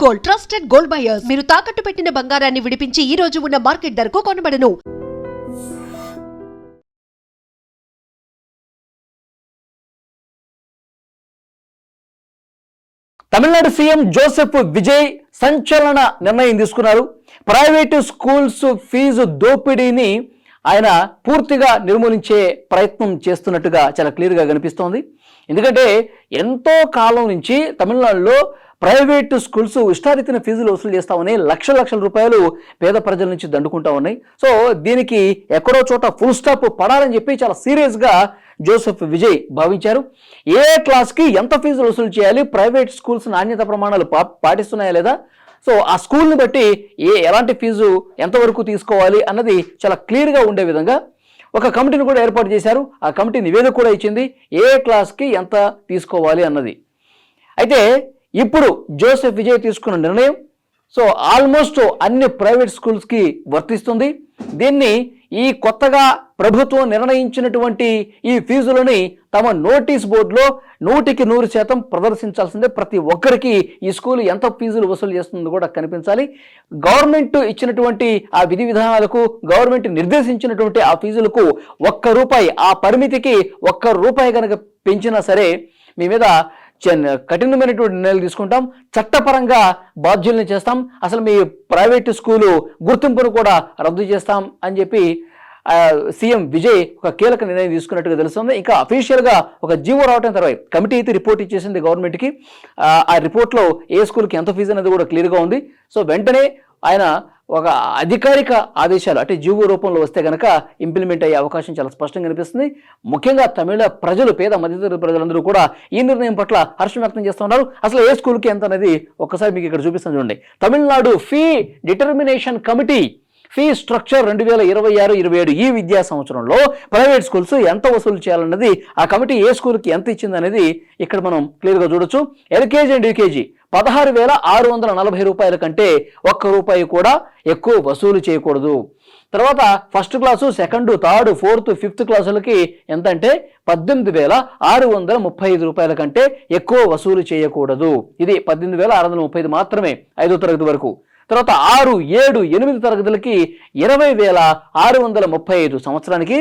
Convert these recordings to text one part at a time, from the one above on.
Gold, trusted gold buyers. మీరు తాకట్టు పెట్టిన బంగారాన్ని విడిపించి ఈ రోజు ఉన్న మార్కెట్ ధరకు కొనబడను. తమిళనాడు సీఎం జోసెఫ్ విజయ్ సంచలన నిర్ణయం తీసుకున్నారు. ప్రైవేటు స్కూల్స్ ఫీజు దోపిడీని ఆయన పూర్తిగా నిర్మూలించే ప్రయత్నం చేస్తున్నట్టుగా చాలా క్లియర్గా కనిపిస్తోంది. ఎందుకంటే ఎంతో కాలం నుంచి తమిళనాడులో ప్రైవేటు స్కూల్స్ ఇష్టారీతిన ఫీజులు వసూలు చేస్తూ ఉన్నాయి. లక్షల రూపాయలు పేద ప్రజల నుంచి దండుకుంటూ ఉన్నాయి. సో దీనికి ఎక్కడో చోట ఫుల్ స్టాప్ పడాలని చెప్పి చాలా సీరియస్గా జోసెఫ్ విజయ్ భావించారు. ఏ క్లాస్కి ఎంత ఫీజులు వసూలు చేయాలి, ప్రైవేట్ స్కూల్స్ నాణ్యత ప్రమాణాలు పాటిస్తున్నాయా లేదా, సో ఆ స్కూల్ని బట్టి ఎలాంటి ఫీజు ఎంతవరకు తీసుకోవాలి అన్నది చాలా క్లియర్గా ఉండే విధంగా ఒక కమిటీని కూడా ఏర్పాటు చేశారు. ఆ కమిటీ నివేదిక కూడా ఇచ్చింది ఏ క్లాస్కి ఎంత తీసుకోవాలి అన్నది. అయితే ఇప్పుడు జోసెఫ్ విజయ్ తీసుకున్న నిర్ణయం సో ఆల్మోస్ట్ అన్ని ప్రైవేట్ స్కూల్స్కి వర్తిస్తుంది. దీన్ని ఈ కొత్తగా ప్రభుత్వం నిర్ణయించినటువంటి ఈ ఫీజులని తమ నోటీస్ బోర్డులో 100% ప్రదర్శించాల్సిందే. ప్రతి ఒక్కరికి ఈ స్కూల్ ఎంత ఫీజులు వసూలు చేస్తుందో కూడా కనిపించాలి. గవర్నమెంట్ ఇచ్చినటువంటి ఆ విధి విధానాలకు, గవర్నమెంట్ నిర్దేశించినటువంటి ఆ ఫీజులకు ₹1 ఆ పరిమితికి ₹1 కనుక పెంచినా సరే మీ మీద కఠినమైనటువంటి నిర్ణయాలు తీసుకుంటాం, చట్టపరంగా బాధ్యుల్ని చేస్తాం, అసలు మీ ప్రైవేటు స్కూలు గుర్తింపును కూడా రద్దు చేస్తాం అని చెప్పి సీఎం విజయ్ ఒక కీలక నిర్ణయం తీసుకున్నట్టుగా తెలుస్తుంది. ఇంకా అఫీషియల్గా ఒక జీవో రావడం తర్వాత కమిటీ అయితే రిపోర్ట్ ఇచ్చేసింది గవర్నమెంట్కి. ఆ రిపోర్ట్లో ఏ స్కూల్కి ఎంత ఫీజు అనేది కూడా క్లియర్గా ఉంది. సో వెంటనే ఆయన ఒక అధికారిక ఆదేశాలు అంటే జీవో రూపంలో వస్తే కనుక ఇంప్లిమెంట్ అయ్యే అవకాశం చాలా స్పష్టంగా కనిపిస్తుంది. ముఖ్యంగా తమిళ ప్రజలు, పేద మధ్యతరగతి ప్రజలందరూ కూడా ఈ నిర్ణయం పట్ల హర్షం వ్యక్తం చేస్తూ ఉన్నారు. అసలు ఏ స్కూల్కి ఎంత అనేది ఒక్కసారి మీకు ఇక్కడ చూపిస్తాను చూడండి. Tamil Nadu fee determination committee fee structure 2026-27 ఈ విద్యా సంవత్సరంలో ప్రైవేట్ స్కూల్స్ ఎంత వసూలు చేయాలన్నది ఆ కమిటీ ఏ స్కూల్కి ఎంత ఇచ్చింది అనేది ఇక్కడ మనం క్లియర్గా చూడొచ్చు. ఎల్కేజీ అండ్ యూకేజీ ₹16,640 కంటే ₹1 కూడా ఎక్కువ వసూలు చేయకూడదు. తర్వాత first class, second, third, fourth, fifth క్లాసులకి ఎంత అంటే ₹18,635 కంటే ఎక్కువ వసూలు చేయకూడదు. ఇది 18,635 మాత్రమే 5వ తరగతి వరకు. తర్వాత 6, 7, 8 తరగతులకి ₹20,635 సంవత్సరానికి.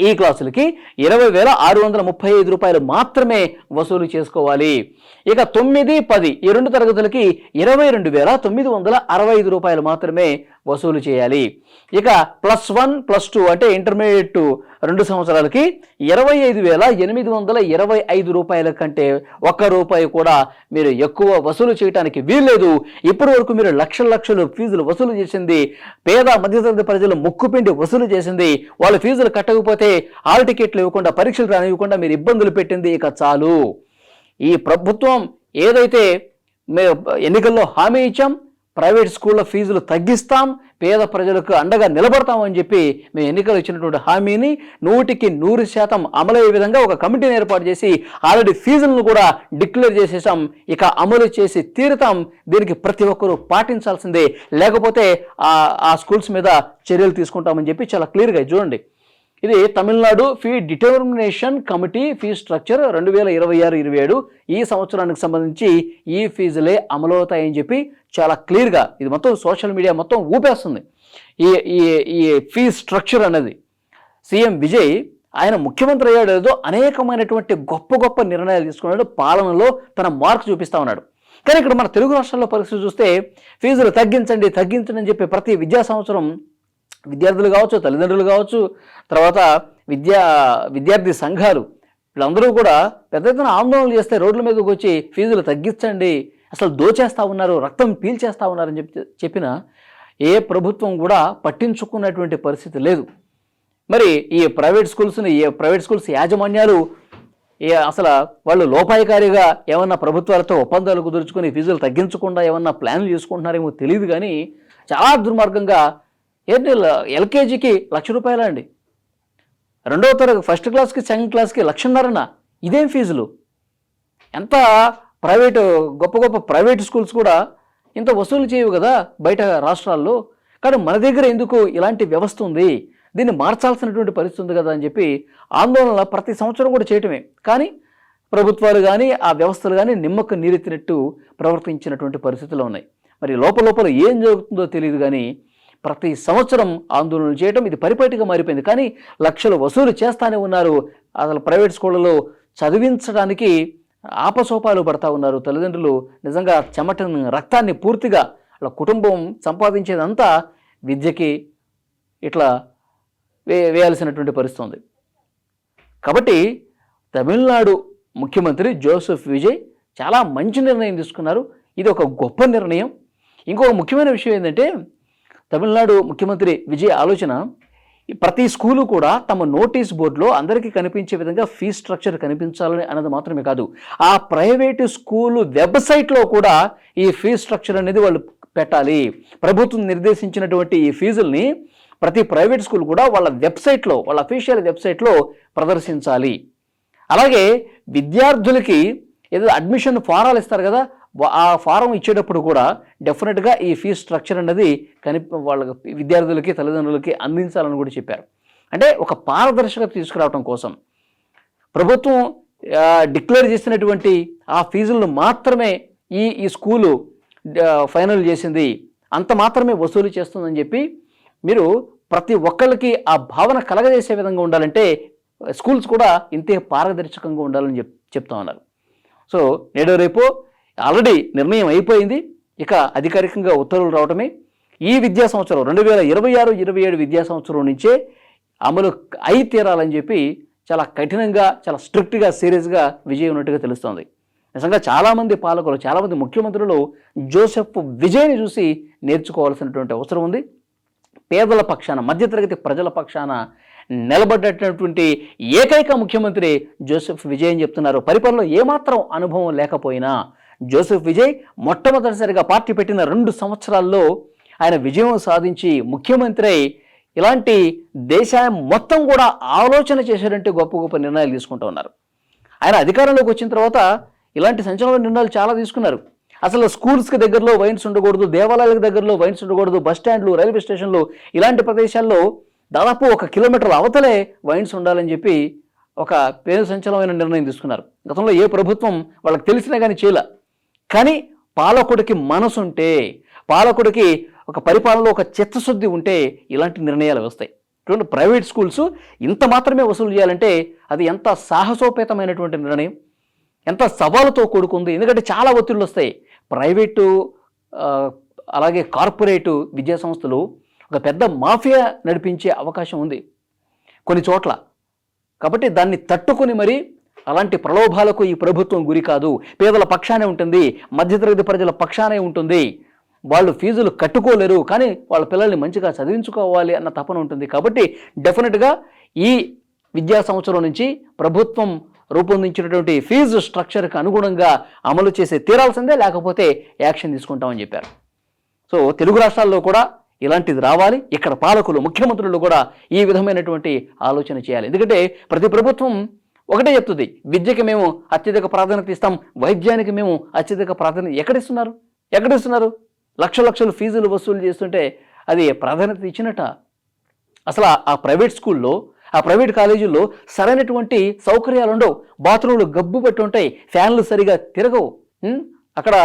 ఈ క్లాసులకి ₹20,635 మాత్రమే వసూలు చేసుకోవాలి. ఇక 9, 10 ఈ 2 తరగతులకి ₹22,965 మాత్రమే వసూలు చేయాలి. ఇక +1, +2 అంటే ఇంటర్మీడియట్ 2 సంవత్సరాలకి ₹25,825 కంటే ₹1 కూడా మీరు ఎక్కువ వసూలు చేయడానికి వీల్లేదు. ఇప్పటి వరకు మీరు లక్షల ఫీజులు వసూలు చేసింది, పేద మధ్యతరగతి ప్రజలు ముక్కుపిండి వసూలు చేసింది, వాళ్ళ ఫీజులు కట్టకపోతే హాల్ టికెట్లు ఇవ్వకుండా, పరీక్షలు రానివ్వకుండా మీరు ఇబ్బందులు పెట్టింది ఇక చాలు. ఈ ప్రభుత్వం ఏదైతే ఎన్నికల్లో హామీ ఇచ్చాం, ప్రైవేట్ స్కూళ్ళ ఫీజులు తగ్గిస్తాం, పేద ప్రజలకు అండగా నిలబడతామని చెప్పి మేము ఎన్నికలు ఇచ్చినటువంటి హామీని 100% అమలయ్యే విధంగా ఒక కమిటీని ఏర్పాటు చేసి ఆల్రెడీ ఫీజులను కూడా డిక్లేర్ చేసేసాం. ఇక అమలు చేసి తీరుతాం. దీనికి ప్రతి ఒక్కరూ పాటించాల్సిందే, లేకపోతే ఆ స్కూల్స్ మీద చర్యలు తీసుకుంటామని చెప్పి చాలా క్లియర్గా చూడండి. ఇది Tamil Nadu fee determination committee fee structure 2026-27 ఈ సంవత్సరానికి సంబంధించి ఈ ఫీజులే అమలవుతాయని చెప్పి చాలా క్లియర్గా ఇది మొత్తం సోషల్ మీడియా మొత్తం ఊపేస్తుంది. ఈ ఫీ స్ట్రక్చర్ అనేది సీఎం విజయ్ ఆయన ముఖ్యమంత్రి అయ్యాడేదో అనేకమైనటువంటి గొప్ప నిర్ణయాలు తీసుకున్నాడు, పాలనలో తన మార్క్ చూపిస్తూ ఉన్నాడు. కానీ ఇక్కడ మన తెలుగు రాష్ట్రాల్లో పరిస్థితి చూస్తే ఫీజులు తగ్గించండి అని చెప్పి ప్రతి విద్యా సంవత్సరం విద్యార్థులు కావచ్చు, తల్లిదండ్రులు కావచ్చు, తర్వాత విద్యార్థి సంఘాలు వీళ్ళందరూ కూడా పెద్ద ఎత్తున ఆందోళనలు చేస్తే రోడ్ల మీదకి వచ్చి ఫీజులు తగ్గించండి, అసలు దోచేస్తూ ఉన్నారు, రక్తం పీల్చేస్తూ ఉన్నారని చెప్పిన ఏ ప్రభుత్వం కూడా పట్టించుకున్నటువంటి పరిస్థితి లేదు. మరి ఈ ప్రైవేట్ స్కూల్స్ యాజమాన్యాలు అసలు వాళ్ళు లోపాయకారిగా ఏమన్నా ప్రభుత్వాలతో ఒప్పందాలు కుదుర్చుకొని ఫీజులు తగ్గించకుండా ఏమన్నా ప్లాన్లు చేసుకుంటున్నారేమో తెలియదు. కానీ చాలా దుర్మార్గంగా ఎల్కేజీకి ₹1,00,000 అండి, 2వ తరగతి ఫస్ట్ క్లాస్కి, సెకండ్ క్లాస్కి ₹1,50,000. ఇదేం ఫీజులు? ఎంత గొప్ప ప్రైవేట్ స్కూల్స్ కూడా ఇంత వసూలు చేయవు కదా బయట రాష్ట్రాల్లో. కానీ మన దగ్గర ఎందుకు ఇలాంటి వ్యవస్థ ఉంది, దీన్ని మార్చాల్సినటువంటి పరిస్థితి ఉంది కదా అని చెప్పి ఆందోళన ప్రతి సంవత్సరం కూడా చేయటమే. కానీ ప్రభుత్వాలు కానీ ఆ వ్యవస్థలు కానీ నిమ్మకు నీరెత్తినట్టు ప్రవర్తించినటువంటి పరిస్థితులు ఉన్నాయి. మరి లోపల ఏం జరుగుతుందో తెలియదు కానీ ప్రతి సంవత్సరం ఆందోళనలు చేయడం ఇది పరిపాటిగా మారిపోయింది. కానీ లక్షలు వసూలు చేస్తానే ఉన్నారు. అసలు ప్రైవేట్ స్కూళ్ళలో చదివించడానికి ఆపసోపాలు పడతా ఉన్నారు తల్లిదండ్రులు. నిజంగా చెమటను రక్తాన్ని పూర్తిగా వాళ్ళ కుటుంబం సంపాదించేదంతా విద్యకి ఇట్లా వేయాల్సినటువంటి పరిస్థితి ఉంది. కాబట్టి తమిళనాడు ముఖ్యమంత్రి జోసెఫ్ విజయ్ చాలా మంచి నిర్ణయం తీసుకున్నారు. ఇది ఒక గొప్ప నిర్ణయం. ఇంకొక ముఖ్యమైన విషయం ఏంటంటే తమిళనాడు ముఖ్యమంత్రి విజయ్ ఆలోచన ప్రతి స్కూలు కూడా తమ నోటీస్ బోర్డులో అందరికీ కనిపించే విధంగా ఫీజ్ స్ట్రక్చర్ కనిపించాలని అన్నది మాత్రమే కాదు, ఆ ప్రైవేటు స్కూలు వెబ్సైట్లో కూడా ఈ ఫీజ్ స్ట్రక్చర్ అనేది వాళ్ళు పెట్టాలి. ప్రభుత్వం నిర్దేశించినటువంటి ఈ ఫీజుల్ని ప్రతి ప్రైవేట్ స్కూల్ కూడా వాళ్ళ వెబ్సైట్లో, వాళ్ళ అఫీషియల్ వెబ్సైట్లో ప్రదర్శించాలి. అలాగే విద్యార్థులకి ఏదో అడ్మిషన్ ఫారాలు ఇస్తారు కదా, ఆ ఫారం ఇచ్చేటప్పుడు కూడా డెఫినెట్గా ఈ ఫీజ్ స్ట్రక్చర్ అనేది వాళ్ళ విద్యార్థులకి తల్లిదండ్రులకి అందించాలని కూడా చెప్పారు. అంటే ఒక పారదర్శకత తీసుకురావడం కోసం ప్రభుత్వం డిక్లేర్ చేసినటువంటి ఆ ఫీజులను మాత్రమే ఈ స్కూలు ఫైనల్ చేసింది, అంత మాత్రమే వసూలు చేస్తుందని చెప్పి మీరు ప్రతి ఒక్కళ్ళకి ఆ భావన కలగజేసే విధంగా ఉండాలంటే స్కూల్స్ కూడా ఇంతే పారదర్శకంగా ఉండాలని చెప్తా ఉన్నారు. సో నేడు రేపు ఆల్రెడీ నిర్ణయం అయిపోయింది, ఇక అధికారికంగా ఉత్తర్వులు రావటమే. ఈ విద్యా సంవత్సరం 2026-27 విద్యా సంవత్సరం నుంచే అమలు అయి తీరాలని చెప్పి చాలా కఠినంగా, చాలా స్ట్రిక్ట్గా, సీరియస్గా విజయ్ ఉన్నట్టుగా తెలుస్తోంది. నిజంగా చాలామంది పాలకులు, చాలామంది ముఖ్యమంత్రులు జోసెఫ్ విజయ్ని చూసి నేర్చుకోవాల్సినటువంటి అవసరం ఉంది. పేదల పక్షాన, మధ్యతరగతి ప్రజల పక్షాన నిలబడ్డటువంటి ఏకైక ముఖ్యమంత్రి జోసెఫ్ విజయ్ అని చెప్తున్నారు. పరిపాలనలో ఏమాత్రం అనుభవం లేకపోయినా జోసెఫ్ విజయ్ మొట్టమొదటిసారిగా పార్టీ పెట్టిన 2 సంవత్సరాల్లో ఆయన విజయం సాధించి ముఖ్యమంత్రి అయి ఇలాంటి దేశం మొత్తం కూడా ఆలోచన చేసేటంటే గొప్ప గొప్ప నిర్ణయాలు తీసుకుంటూ ఉన్నారు. ఆయన అధికారంలోకి వచ్చిన తర్వాత ఇలాంటి సంచలన నిర్ణయాలు చాలా తీసుకున్నారు. అసలు స్కూల్స్కి దగ్గరలో వైన్స్ ఉండకూడదు, దేవాలయాలకు దగ్గరలో వైన్స్ ఉండకూడదు, బస్ స్టాండ్లు, రైల్వే స్టేషన్లు ఇలాంటి ప్రదేశాల్లో దాదాపు 1 కిలోమీటర్ల అవతలే వైన్స్ ఉండాలని చెప్పి ఒక పేరు సంచలనమైన నిర్ణయం తీసుకున్నారు. గతంలో ఏ ప్రభుత్వం వాళ్ళకి తెలిసినా కానీ చేయలే. కానీ పాలకుడికి మనసు ఉంటే, పాలకుడికి ఒక పరిపాలనలో ఒక చిత్తశుద్ధి ఉంటే ఇలాంటి నిర్ణయాలు వస్తాయి. ఇటువంటి ప్రైవేట్ స్కూల్స్ ఇంత మాత్రమే వసూలు చేయాలంటే అది ఎంత సాహసోపేతమైనటువంటి నిర్ణయం, ఎంత సవాలుతో కూడుకుంది. ఎందుకంటే చాలా ఒత్తిళ్ళు వస్తాయి. ప్రైవేటు అలాగే కార్పొరేటు విద్యా సంస్థలు ఒక పెద్ద మాఫియా నడిపించే అవకాశం ఉంది కొన్ని చోట్ల. కాబట్టి దాన్ని తట్టుకొని మరి అలాంటి ప్రలోభాలకు ఈ ప్రభుత్వం గురి కాదు. పేదల పక్షానే ఉంటుంది, మధ్యతరగతి ప్రజల పక్షానే ఉంటుంది. వాళ్ళు ఫీజులు కట్టుకోలేరు, కానీ వాళ్ళ పిల్లల్ని మంచిగా చదివించుకోవాలి అన్న తపన ఉంటుంది. కాబట్టి డెఫినెట్గా ఈ విద్యా సంవత్సరం నుంచి ప్రభుత్వం రూపొందించినటువంటి ఫీజు స్ట్రక్చర్కి అనుగుణంగా అమలు చేసి తీరాల్సిందే, లేకపోతే యాక్షన్ తీసుకుంటామని చెప్పారు. సో తెలుగు రాష్ట్రాల్లో కూడా ఇలాంటిది రావాలి. ఇక్కడ పాలకులు, ముఖ్యమంత్రులు కూడా ఈ విధమైనటువంటి ఆలోచన చేయాలి. ఎందుకంటే ప్రతి ప్రభుత్వం ఒకటే చెప్తుంది, విద్యకి మేము అత్యధిక ప్రాధాన్యత ఇస్తాం, వైద్యానికి మేము అత్యధిక ప్రాధాన్యత ఎక్కడిస్తున్నారు? లక్షలు ఫీజులు వసూలు చేస్తుంటే అది ప్రాధాన్యత ఇచ్చినట్ట? అసలు ఆ ప్రైవేట్ స్కూల్లో, ఆ ప్రైవేట్ కాలేజీల్లో సరైనటువంటి సౌకర్యాలు ఉండవు. బాత్రూంలు గబ్బు పెట్టి ఉంటాయి, ఫ్యాన్లు సరిగా తిరగవు, అక్కడ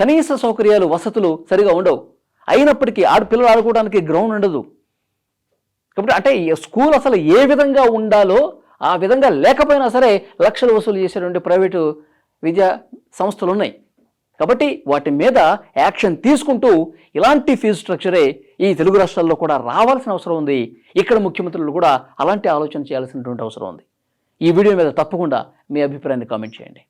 కనీస సౌకర్యాలు, వసతులు సరిగా ఉండవు. అయినప్పటికీ పిల్లలు ఆడుకోవడానికి గ్రౌండ్ ఉండదు. కాబట్టి అంటే స్కూల్ అసలు ఏ విధంగా ఉండాలో ఆ విధంగా లేకపోయినా సరే లక్షలు వసూలు చేసేటువంటి ప్రైవేటు విద్యా సంస్థలు ఉన్నాయి. కాబట్టి వాటి మీద యాక్షన్ తీసుకుంటూ ఇలాంటి ఫీజు స్ట్రక్చరే ఈ తెలుగు రాష్ట్రాల్లో కూడా రావాల్సిన అవసరం ఉంది. ఇక్కడ ముఖ్యమంత్రులు కూడా అలాంటి ఆలోచన చేయాల్సినటువంటి అవసరం ఉంది. ఈ వీడియో మీద తప్పకుండా మీ అభిప్రాయాన్ని కామెంట్ చేయండి.